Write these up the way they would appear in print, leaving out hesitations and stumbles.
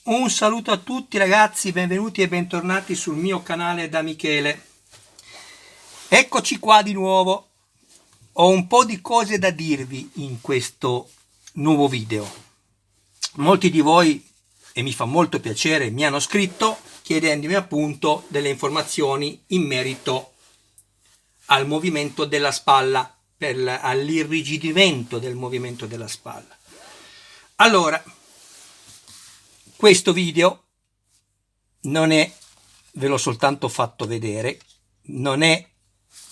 Un saluto a tutti ragazzi, benvenuti e bentornati sul mio canale da Michele. Eccoci qua di nuovo. Ho un po' di cose da dirvi in questo nuovo video. Molti di voi, e mi fa molto piacere, mi hanno scritto chiedendomi appunto delle informazioni in merito al movimento della spalla, all'irrigidimento del movimento della spalla. Allora, questo video non è, ve l'ho soltanto fatto vedere, non è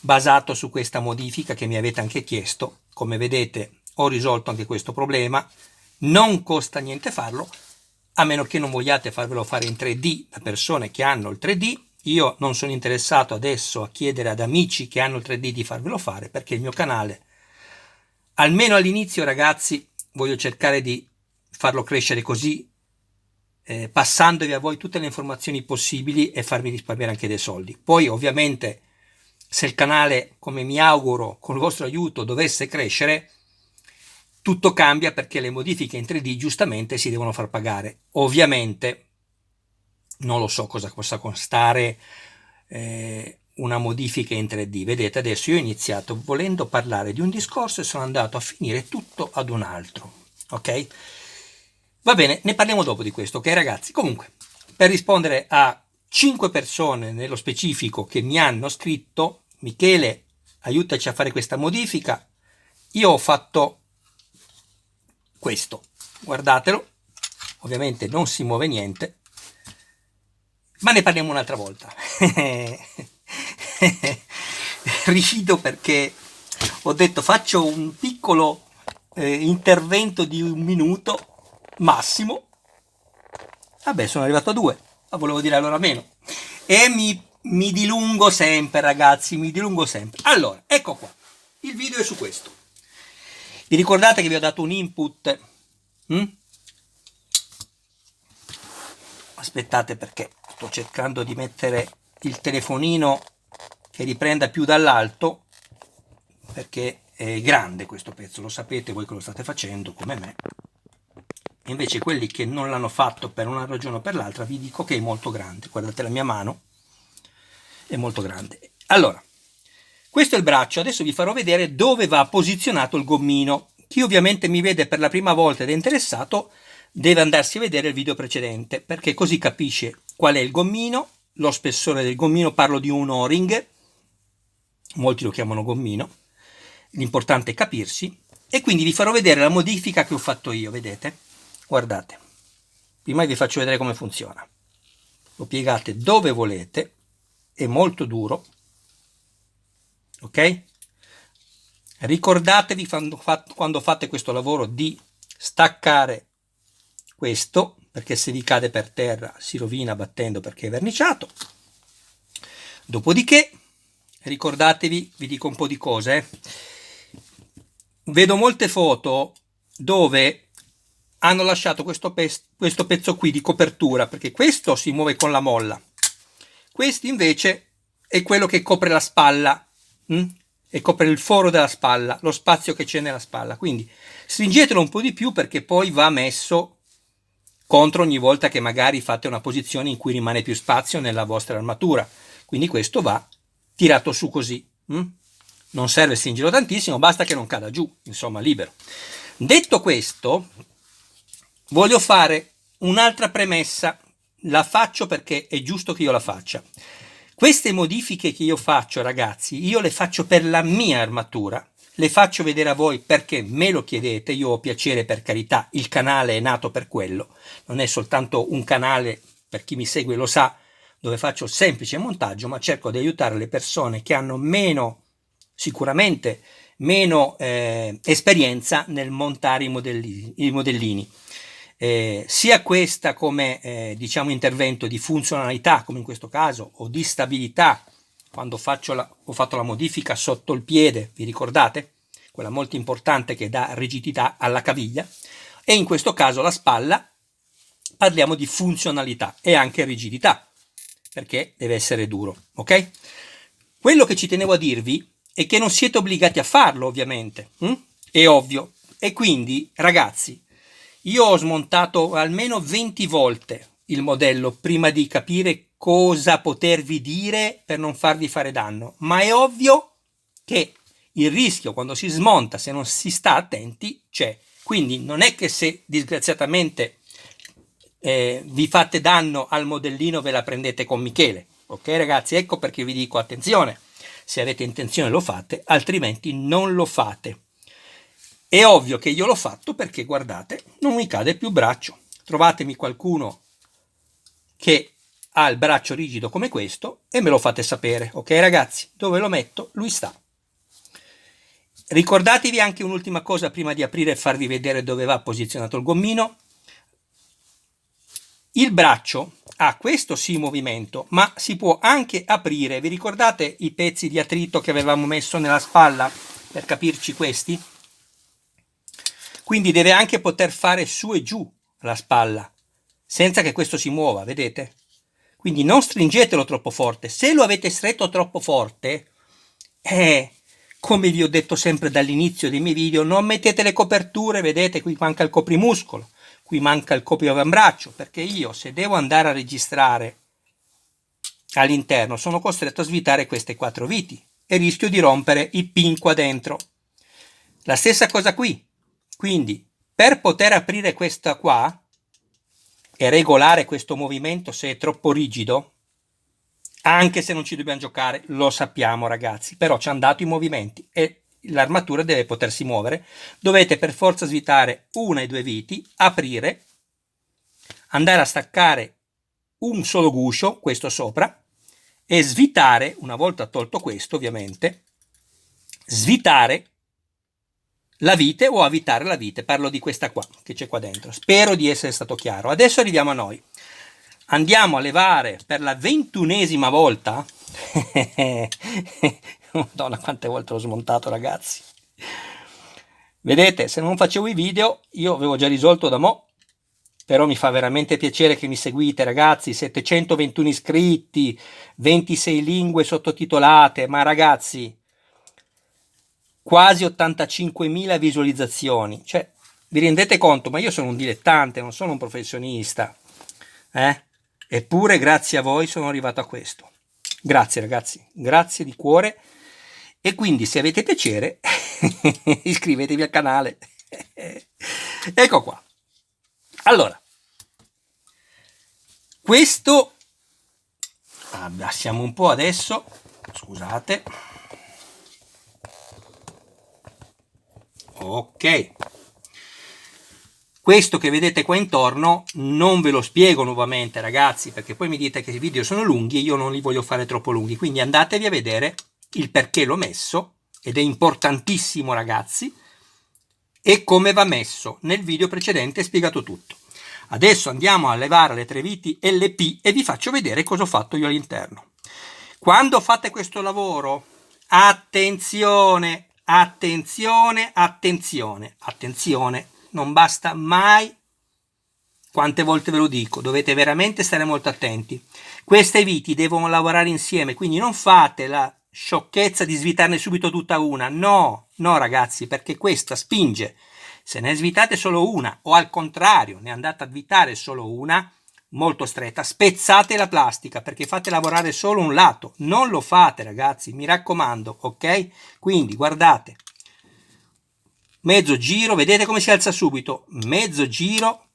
basato su questa modifica che mi avete anche chiesto. Come vedete ho risolto anche questo problema, non costa niente farlo, a meno che non vogliate farvelo fare in 3D da persone che hanno il 3D. Io non sono interessato adesso a chiedere ad amici che hanno il 3D di farvelo fare, perché il mio canale, almeno all'inizio ragazzi, voglio cercare di farlo crescere così, passandovi a voi tutte le informazioni possibili e farvi risparmiare anche dei soldi. Poi ovviamente se il canale, come mi auguro con il vostro aiuto, dovesse crescere, tutto cambia, perché le modifiche in 3D giustamente si devono far pagare. Ovviamente non lo so cosa possa costare una modifica in 3D. Vedete, adesso io ho iniziato volendo parlare di un discorso e sono andato a finire tutto ad un altro, ok? Va bene, ne parliamo dopo di questo, ok ragazzi? Comunque, per rispondere a 5 persone nello specifico che mi hanno scritto: Michele, aiutaci a fare questa modifica, io ho fatto questo, guardatelo, ovviamente non si muove niente, ma ne parliamo un'altra volta. Rido perché ho detto faccio un piccolo intervento di 1 minuto massimo. Vabbè, sono arrivato a 2, ma volevo dire allora meno. E mi dilungo sempre ragazzi, mi dilungo sempre. Allora, ecco qua, il video è su questo. Vi ricordate che vi ho dato un input? Aspettate, perché sto cercando di mettere il telefonino che riprenda più dall'alto, perché è grande questo pezzo, lo sapete voi che lo state facendo come me. Invece quelli che non l'hanno fatto per una ragione o per l'altra, vi dico che è molto grande. Guardate la mia mano, è molto grande. Allora, questo è il braccio. Adesso vi farò vedere dove va posizionato il gommino. Chi ovviamente mi vede per la prima volta ed è interessato deve andarsi a vedere il video precedente, perché così capisce qual è il gommino, lo spessore del gommino. Parlo di un O-ring, molti lo chiamano gommino, l'importante è capirsi. E quindi vi farò vedere la modifica che ho fatto io, vedete? Guardate, prima vi faccio vedere come funziona. Lo piegate dove volete, è molto duro, ok? Ricordatevi quando fate questo lavoro di staccare questo, perché se vi cade per terra si rovina battendo, perché è verniciato. Dopodiché ricordatevi, vi dico un po' di cose. Vedo molte foto dove hanno lasciato questo pezzo qui di copertura, perché questo si muove con la molla, questo invece è quello che copre la spalla, e copre il foro della spalla, lo spazio che c'è nella spalla. Quindi stringetelo un po' di più, perché poi va messo contro ogni volta che magari fate una posizione in cui rimane più spazio nella vostra armatura. Quindi questo va tirato su così, non serve stringerlo tantissimo, basta che non cada giù, insomma, libero. Detto questo, voglio fare un'altra premessa, la faccio perché è giusto che io la faccia. Queste modifiche che io faccio ragazzi, io le faccio per la mia armatura, le faccio vedere a voi perché me lo chiedete. Io ho piacere, per carità, il canale è nato per quello, non è soltanto un canale, per chi mi segue lo sa, dove faccio semplice montaggio, ma cerco di aiutare le persone che hanno sicuramente meno esperienza nel montare i modellini. Sia questa come diciamo intervento di funzionalità, come in questo caso, o di stabilità, quando ho fatto la modifica sotto il piede, vi ricordate? Quella molto importante che dà rigidità alla caviglia. E in questo caso la spalla, parliamo di funzionalità e anche rigidità, perché deve essere duro, ok? Quello che ci tenevo a dirvi è che non siete obbligati a farlo, ovviamente, è ovvio. E quindi ragazzi, Io ho smontato almeno 20 volte il modello prima di capire cosa potervi dire per non farvi fare danno, ma è ovvio che il rischio quando si smonta, se non si sta attenti, c'è. Quindi non è che se disgraziatamente vi fate danno al modellino ve la prendete con Michele. Ok ragazzi, ecco perché vi dico attenzione, se avete intenzione lo fate, altrimenti non lo fate. È ovvio che io l'ho fatto perché guardate, non mi cade più braccio. Trovatemi qualcuno che ha il braccio rigido come questo e me lo fate sapere. Ok ragazzi, dove lo metto? Lui sta. Ricordatevi anche un'ultima cosa prima di aprire e farvi vedere dove va posizionato il gommino. Il braccio ha questo sì movimento, ma si può anche aprire. Vi ricordate i pezzi di attrito che avevamo messo nella spalla? Per capirci questi? Quindi deve anche poter fare su e giù la spalla, senza che questo si muova, vedete? Quindi non stringetelo troppo forte. Se lo avete stretto troppo forte, come vi ho detto sempre dall'inizio dei miei video, non mettete le coperture, vedete? Qui manca il coprimuscolo, qui manca il copriavambraccio, perché io se devo andare a registrare all'interno sono costretto a svitare queste 4 viti e rischio di rompere i pin qua dentro. La stessa cosa qui. Quindi per poter aprire questa qua e regolare questo movimento se è troppo rigido, anche se non ci dobbiamo giocare, lo sappiamo ragazzi, però ci hanno dato i movimenti e l'armatura deve potersi muovere, dovete per forza svitare una e 2 viti, aprire, andare a staccare un solo guscio, questo sopra, e svitare, una volta tolto questo ovviamente, svitare la vite o avvitare la vite, parlo di questa qua che c'è qua dentro. Spero di essere stato chiaro. Adesso arriviamo a noi. Andiamo a levare per la 21esima volta. Madonna, quante volte l'ho smontato ragazzi. Vedete, se non facevo i video io avevo già risolto da mo', però mi fa veramente piacere che mi seguite ragazzi. 721 iscritti, 26 lingue sottotitolate, ma ragazzi, quasi 85.000 visualizzazioni. Cioè, vi rendete conto? Ma io sono un dilettante, non sono un professionista. Eppure grazie a voi sono arrivato a questo. Grazie ragazzi, grazie di cuore. E quindi se avete piacere iscrivetevi al canale. Ecco qua. Allora, questo abbassiamo un po' adesso, scusate. Ok, questo che vedete qua intorno non ve lo spiego nuovamente ragazzi, perché poi mi dite che i video sono lunghi e io non li voglio fare troppo lunghi, quindi andatevi a vedere il perché l'ho messo, ed è importantissimo ragazzi, e come va messo. Nel video precedente è spiegato tutto. Adesso andiamo a levare le 3 viti LP e vi faccio vedere cosa ho fatto io all'interno. Quando fate questo lavoro, attenzione, attenzione, attenzione, attenzione, non basta mai, quante volte ve lo dico, dovete veramente stare molto attenti. Queste viti devono lavorare insieme, quindi non fate la sciocchezza di svitarne subito tutta una, no, no ragazzi, perché questa spinge. Se ne svitate solo una, o al contrario, ne andate a svitare solo una, molto stretta, spezzate la plastica perché fate lavorare solo un lato, non lo fate ragazzi, mi raccomando, ok? Quindi guardate, mezzo giro, vedete come si alza subito, mezzo giro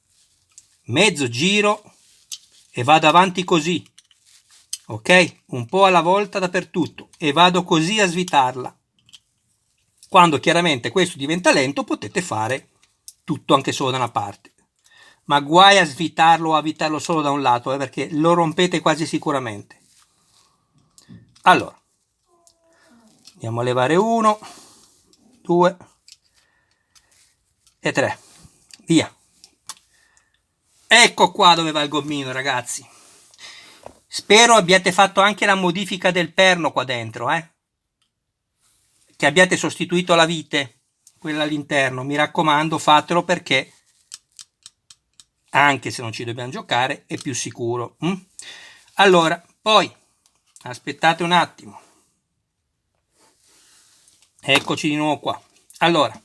e vado avanti così, ok? Un po' alla volta dappertutto e vado così a svitarla. Quando chiaramente questo diventa lento potete fare tutto anche solo da una parte, ma guai a svitarlo o a avvitarlo solo da un lato, perché lo rompete quasi sicuramente. Allora, andiamo a levare 1, 2 e 3, via. Ecco qua dove va il gommino ragazzi. Spero abbiate fatto anche la modifica del perno qua dentro, che abbiate sostituito la vite, quella all'interno. Mi raccomando, fatelo perché anche se non ci dobbiamo giocare è più sicuro. Allora, poi aspettate un attimo, eccoci di nuovo qua. Allora,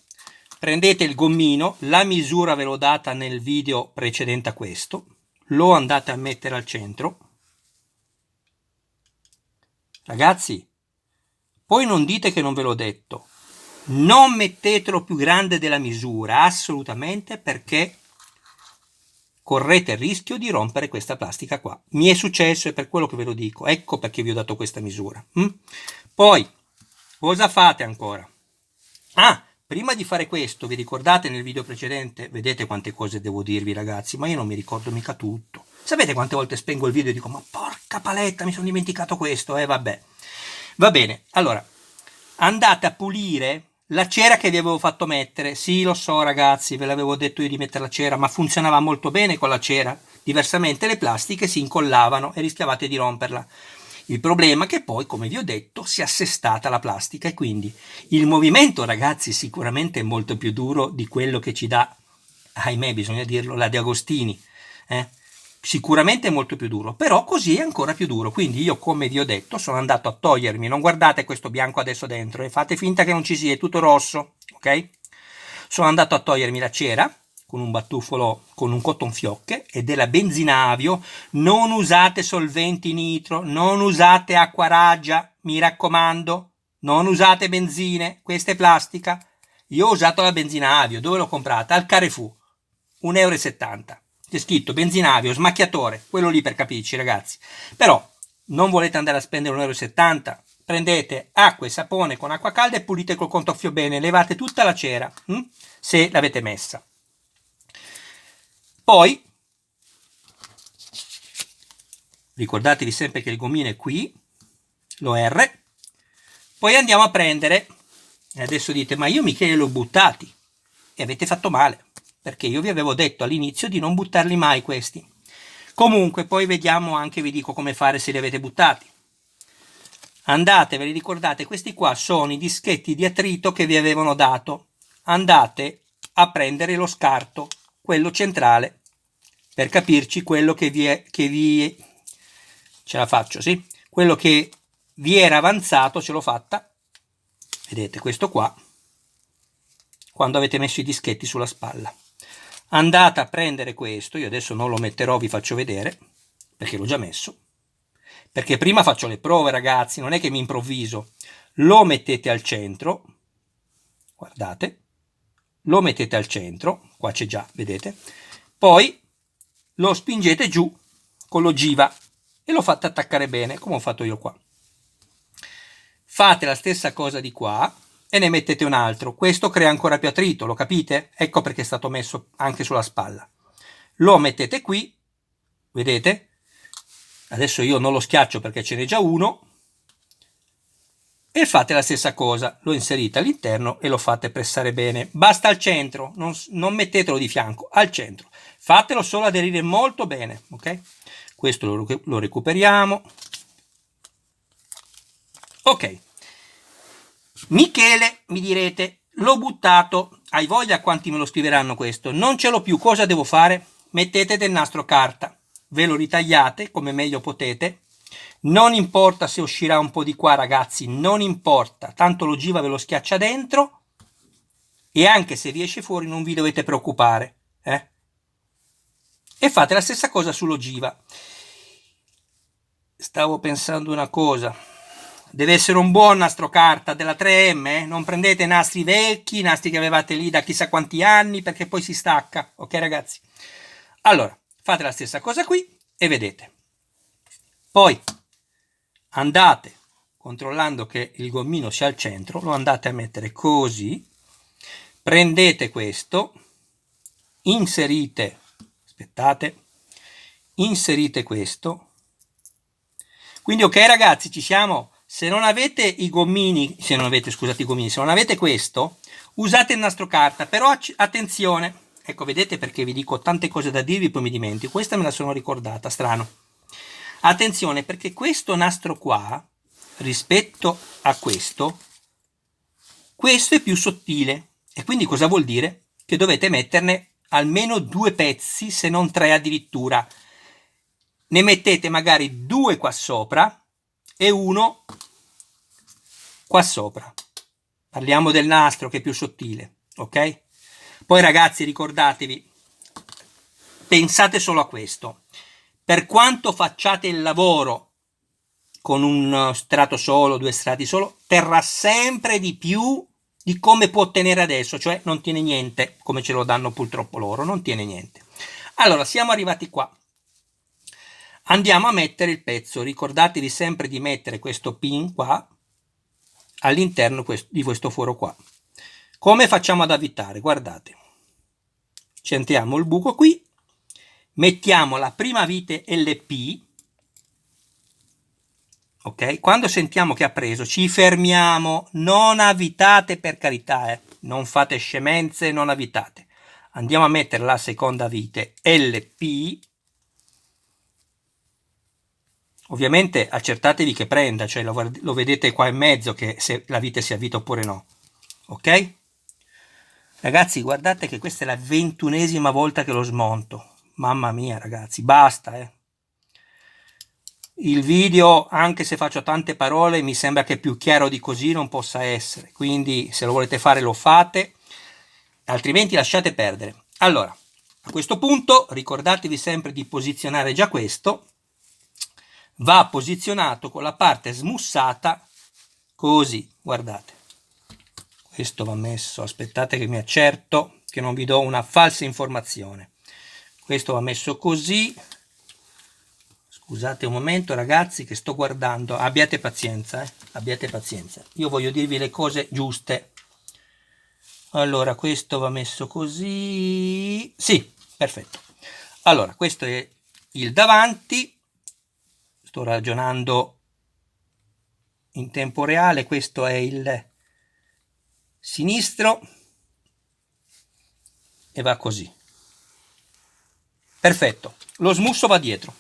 prendete il gommino, la misura ve l'ho data nel video precedente a questo, lo andate a mettere al centro. Ragazzi, poi non dite che non ve l'ho detto, non mettetelo più grande della misura, assolutamente, perché correte il rischio di rompere questa plastica qua. Mi è successo e per quello che ve lo dico, ecco perché vi ho dato questa misura. Poi, cosa fate ancora? Prima di fare questo, vi ricordate nel video precedente? Vedete quante cose devo dirvi, ragazzi, ma io non mi ricordo mica tutto. Sapete quante volte spengo il video e dico, ma porca paletta, mi sono dimenticato questo, vabbè. Va bene, allora, andate a pulire la cera che vi avevo fatto mettere. Sì, lo so, ragazzi, ve l'avevo detto io di mettere la cera, ma funzionava molto bene con la cera. Diversamente le plastiche si incollavano e rischiavate di romperla. Il problema è che poi, come vi ho detto, si è assestata la plastica e quindi il movimento, ragazzi, sicuramente è molto più duro di quello che ci dà, ahimè, bisogna dirlo, la De Agostini. Sicuramente è molto più duro, però così è ancora più duro. Quindi io, come vi ho detto, sono andato a togliermi, non guardate questo bianco adesso dentro e fate finta che non ci sia, è tutto rosso, ok? Sono andato a togliermi la cera con un batuffolo, con un cotton fioc e della benzina Avio. Non usate solventi nitro, non usate acqua raggia, mi raccomando, non usate benzine, questa è plastica. Io ho usato la benzina Avio, dove l'ho comprata? Al Carrefour, 1,70 €. C'è scritto benzina Avio, smacchiatore, quello lì per capirci, ragazzi. Però non volete andare a spendere 1,70 €, prendete acqua e sapone con acqua calda e pulite col contoffio bene, levate tutta la cera, se l'avete messa. Poi ricordatevi sempre che il gommino è qui, lo R. Poi andiamo a prendere, e adesso dite, ma io Michele l'ho buttati, e avete fatto male, perché io vi avevo detto all'inizio di non buttarli mai questi. Comunque poi vediamo anche, vi dico come fare se li avete buttati. Andate, ve li ricordate, questi qua sono i dischetti di attrito che vi avevano dato. Andate a prendere lo scarto, quello centrale, per capirci, quello che vi ce la faccio, sì? Quello che vi era avanzato, ce l'ho fatta. Vedete, questo qua, quando avete messo i dischetti sulla spalla. Andate a prendere questo, io adesso non lo metterò, vi faccio vedere, perché l'ho già messo. Perché prima faccio le prove, ragazzi, non è che mi improvviso. Lo mettete al centro, guardate, lo mettete al centro, qua c'è già, vedete? Poi lo spingete giù con l'ogiva e lo fate attaccare bene, come ho fatto io qua. Fate la stessa cosa di qua e ne mettete un altro. Questo crea ancora più attrito, lo capite? Ecco perché è stato messo anche sulla spalla. Lo mettete qui, vedete? Adesso io non lo schiaccio perché ce n'è già uno. E fate la stessa cosa, lo inserite all'interno e lo fate pressare bene. Basta al centro, non mettetelo di fianco, al centro. Fatelo solo aderire molto bene, ok? Questo lo recuperiamo. Ok. Michele, mi direte, l'ho buttato. Hai voglia quanti me lo scriveranno questo? Non ce l'ho più, cosa devo fare? Mettete del nastro carta, ve lo ritagliate come meglio potete. Non importa se uscirà un po' di qua, ragazzi, non importa, tanto l'ogiva ve lo schiaccia dentro e anche se vi esce fuori non vi dovete preoccupare, E fate la stessa cosa sull'ogiva. Stavo pensando una cosa, deve essere un buon nastro carta della 3M, non prendete nastri vecchi, nastri che avevate lì da chissà quanti anni, perché poi si stacca, ok ragazzi? Allora, fate la stessa cosa qui e vedete. Poi andate, controllando che il gommino sia al centro, lo andate a mettere così, prendete questo, inserite, aspettate, inserite questo. Quindi ok ragazzi, ci siamo. Se non avete i gommini, se non avete questo, usate il nastro carta, però attenzione, ecco vedete perché vi dico tante cose da dirvi poi mi dimentico, questa me la sono ricordata, strano. Attenzione perché questo nastro qua, rispetto a questo è più sottile e quindi cosa vuol dire? Che dovete metterne almeno 2 pezzi, se non 3 addirittura. Ne mettete magari 2 qua sopra e 1 qua sopra. Parliamo del nastro che è più sottile, ok? Poi ragazzi, ricordatevi, pensate solo a questo: per quanto facciate il lavoro con un strato solo, 2 strati solo, terrà sempre di più di come può tenere adesso, cioè non tiene niente, come ce lo danno purtroppo loro, non tiene niente. Allora, siamo arrivati qua. Andiamo a mettere il pezzo. Ricordatevi sempre di mettere questo pin qua all'interno di questo foro qua. Come facciamo ad avvitare? Guardate, centriamo il buco qui, mettiamo la prima vite LP, ok? Quando sentiamo che ha preso ci fermiamo, non avvitate per carità, non fate scemenze, non avvitate. Andiamo a mettere la seconda vite LP. Ovviamente accertatevi che prenda, cioè lo vedete qua in mezzo che se la vite si avvita oppure no, ok? Ragazzi, guardate che questa è la 21esima volta che lo smonto. Mamma mia ragazzi, basta. Il video, anche se faccio tante parole, mi sembra che più chiaro di così non possa essere, quindi se lo volete fare lo fate, altrimenti lasciate perdere. Allora, a questo punto ricordatevi sempre di posizionare già questo. Va posizionato con la parte smussata così, guardate. Questo va messo, aspettate che mi accerto che non vi do una falsa informazione. Questo va messo così. Scusate un momento ragazzi che sto guardando, abbiate pazienza, abbiate pazienza. Io voglio dirvi le cose giuste. Allora, questo va messo così. Sì, perfetto. Allora, questo è il davanti. Sto ragionando in tempo reale, questo è il sinistro e va così. Perfetto, lo smusso va dietro,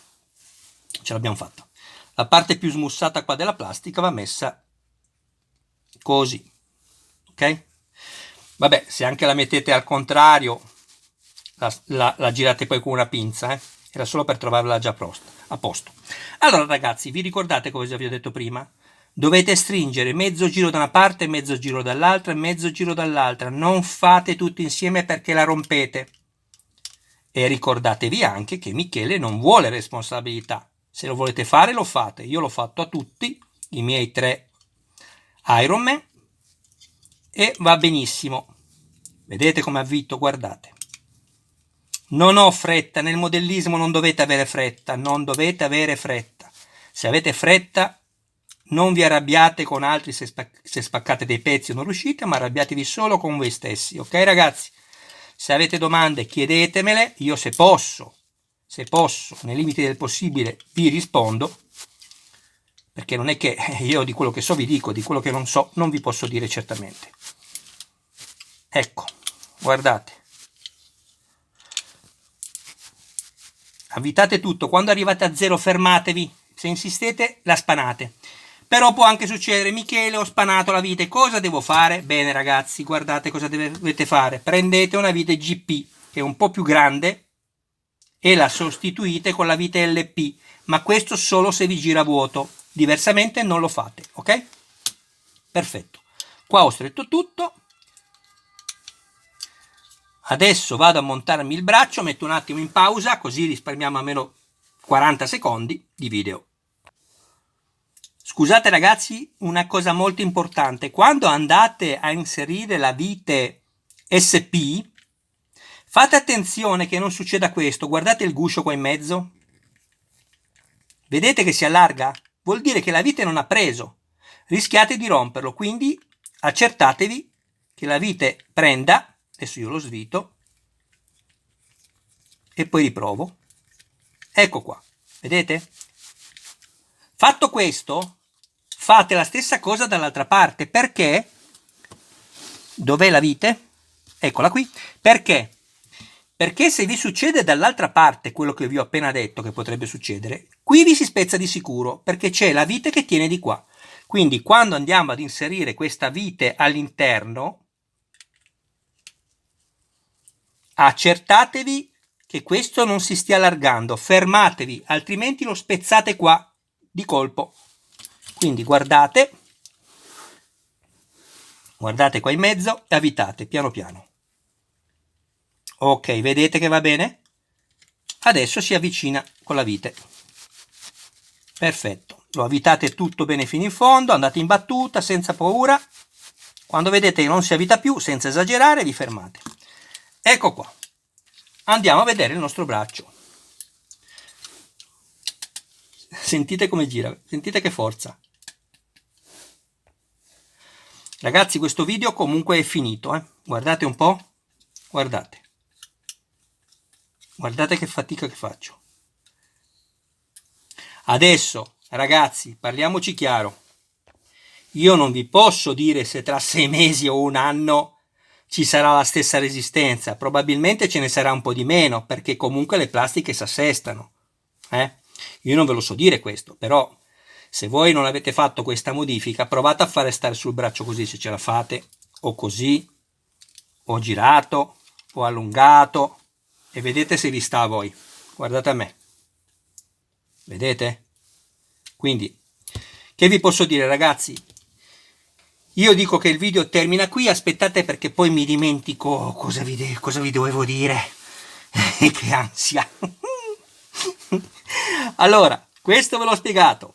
ce l'abbiamo fatta. La parte più smussata qua della plastica va messa così, ok? Vabbè, se anche la mettete al contrario, la girate poi con una pinza, era solo per trovarla già a posto. Allora ragazzi, vi ricordate cosa vi ho detto prima? Dovete stringere mezzo giro da una parte, mezzo giro dall'altra e mezzo giro dall'altra. Non fate tutto insieme perché la rompete. E ricordatevi anche che Michele non vuole responsabilità. Se lo volete fare lo fate. Io l'ho fatto a tutti, i miei 3 Iron Man, e va benissimo. Vedete come avvito? Guardate. Non ho fretta, nel modellismo non dovete avere fretta, non dovete avere fretta. Se avete fretta non vi arrabbiate con altri se spaccate dei pezzi o non riuscite, ma arrabbiatevi solo con voi stessi, ok ragazzi? Se avete domande chiedetemele, io se posso, nei limiti del possibile vi rispondo, perché non è che io di quello che so vi dico, di quello che non so non vi posso dire certamente. Ecco, guardate. Avvitate tutto, quando arrivate a 0 fermatevi, se insistete la spanate. Però può anche succedere, Michele ho spanato la vite, cosa devo fare? Bene ragazzi, guardate cosa dovete fare, prendete una vite GP che è un po' più grande e la sostituite con la vite LP, ma questo solo se vi gira vuoto, diversamente non lo fate, ok? Perfetto, qua ho stretto tutto. Adesso vado a montarmi il braccio, metto un attimo in pausa, così risparmiamo almeno 40 secondi di video. Scusate ragazzi, una cosa molto importante, quando andate a inserire la vite SP, fate attenzione che non succeda questo, guardate il guscio qua in mezzo, vedete che si allarga? Vuol dire che la vite non ha preso, rischiate di romperlo, quindi accertatevi che la vite prenda. Adesso io lo svito e poi riprovo. Ecco qua, vedete? Fatto questo, fate la stessa cosa dall'altra parte. Perché? Dov'è la vite? Eccola qui. Perché? Perché se vi succede dall'altra parte quello che vi ho appena detto che potrebbe succedere, qui vi si spezza di sicuro, perché c'è la vite che tiene di qua. Quindi quando andiamo ad inserire questa vite all'interno, accertatevi che questo non si stia allargando, fermatevi, altrimenti lo spezzate qua di colpo. Quindi guardate qua in mezzo e avvitate piano piano. Ok, vedete che va bene? Adesso si avvicina con la vite. Perfetto, lo avvitate tutto bene fino in fondo, andate in battuta senza paura. Quando vedete che non si avvita più, senza esagerare, vi fermate. Ecco qua. Andiamo a vedere il nostro braccio. Sentite come gira, sentite che forza. Ragazzi, questo video comunque è finito, eh? Guardate un po', guardate. Guardate che fatica che faccio. Adesso, ragazzi, parliamoci chiaro. Io non vi posso dire se tra 6 mesi o un anno ci sarà la stessa resistenza. Probabilmente ce ne sarà un po' di meno, perché comunque le plastiche si assestano. Io non ve lo so dire questo, però se voi non avete fatto questa modifica, provate a fare stare sul braccio così se ce la fate, o così, o girato, o allungato, e vedete se vi sta a voi. Guardate a me. Vedete? Quindi, che vi posso dire, ragazzi? Io dico che il video termina qui, aspettate perché poi mi dimentico cosa vi dovevo dire. Che ansia. Allora, questo ve l'ho spiegato.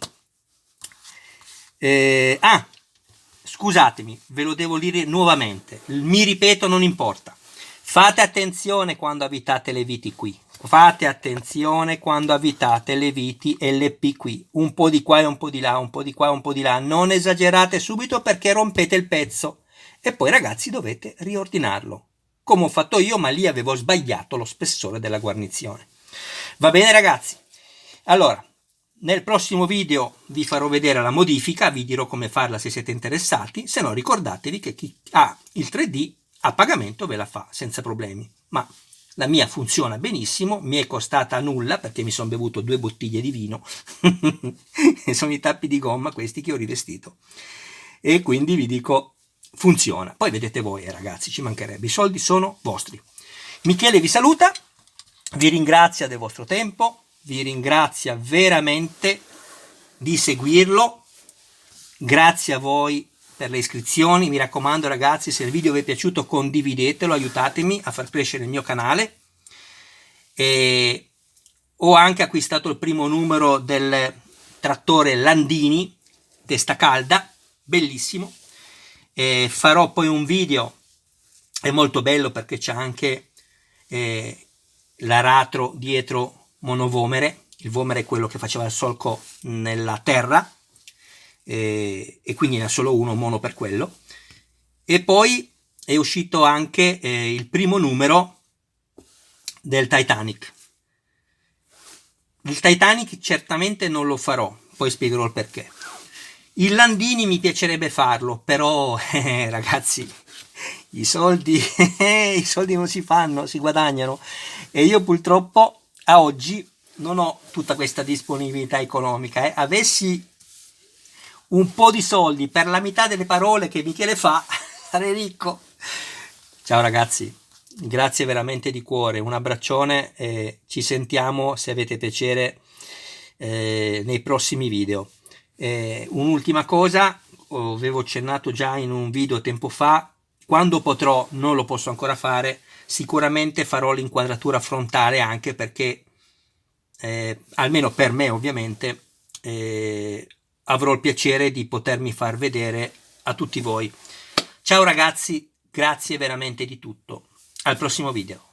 Scusatemi, ve lo devo dire nuovamente. Mi ripeto, non importa. Fate attenzione quando avvitate le viti qui. Fate attenzione quando avvitate le viti LP qui. Un po' di qua e un po' di là, un po' di qua e un po' di là. Non esagerate subito perché rompete il pezzo. E poi, ragazzi, dovete riordinarlo. Come ho fatto io, ma lì avevo sbagliato lo spessore della guarnizione. Va bene, ragazzi? Allora, nel prossimo video vi farò vedere la modifica, vi dirò come farla se siete interessati, se no ricordatevi che chi ha il 3D a pagamento ve la fa senza problemi, ma la mia funziona benissimo, mi è costata nulla perché mi sono bevuto 2 bottiglie di vino e sono i tappi di gomma questi che ho rivestito e quindi vi dico funziona, poi vedete voi ragazzi, ci mancherebbe, i soldi sono vostri. Michele vi saluta, vi ringrazia del vostro tempo, vi ringrazia veramente di seguirlo, grazie a voi per le iscrizioni, mi raccomando ragazzi, se il video vi è piaciuto condividetelo, aiutatemi a far crescere il mio canale. E ho anche acquistato il primo numero del trattore Landini, testa calda, bellissimo, e farò poi un video, è molto bello perché c'è anche l'aratro dietro monovomere, il vomere è quello che faceva il solco nella terra, e quindi ne ha solo uno mono per quello. E poi è uscito anche il primo numero del Titanic. Il Titanic certamente non lo farò, poi spiegherò il perché. Il Landini mi piacerebbe farlo, però ragazzi, i soldi non si fanno, si guadagnano, e io purtroppo a oggi non ho tutta questa disponibilità economica. Avessi un po' di soldi per la metà delle parole che Michele fa, sarei ricco. Ciao ragazzi, grazie veramente di cuore, un abbraccione e ci sentiamo, se avete piacere, nei prossimi video. Un'ultima cosa, avevo accennato già in un video tempo fa, quando potrò, non lo posso ancora fare, sicuramente farò l'inquadratura frontale, anche perché almeno per me ovviamente avrò il piacere di potermi far vedere a tutti voi. Ciao ragazzi, grazie veramente di tutto, al prossimo video.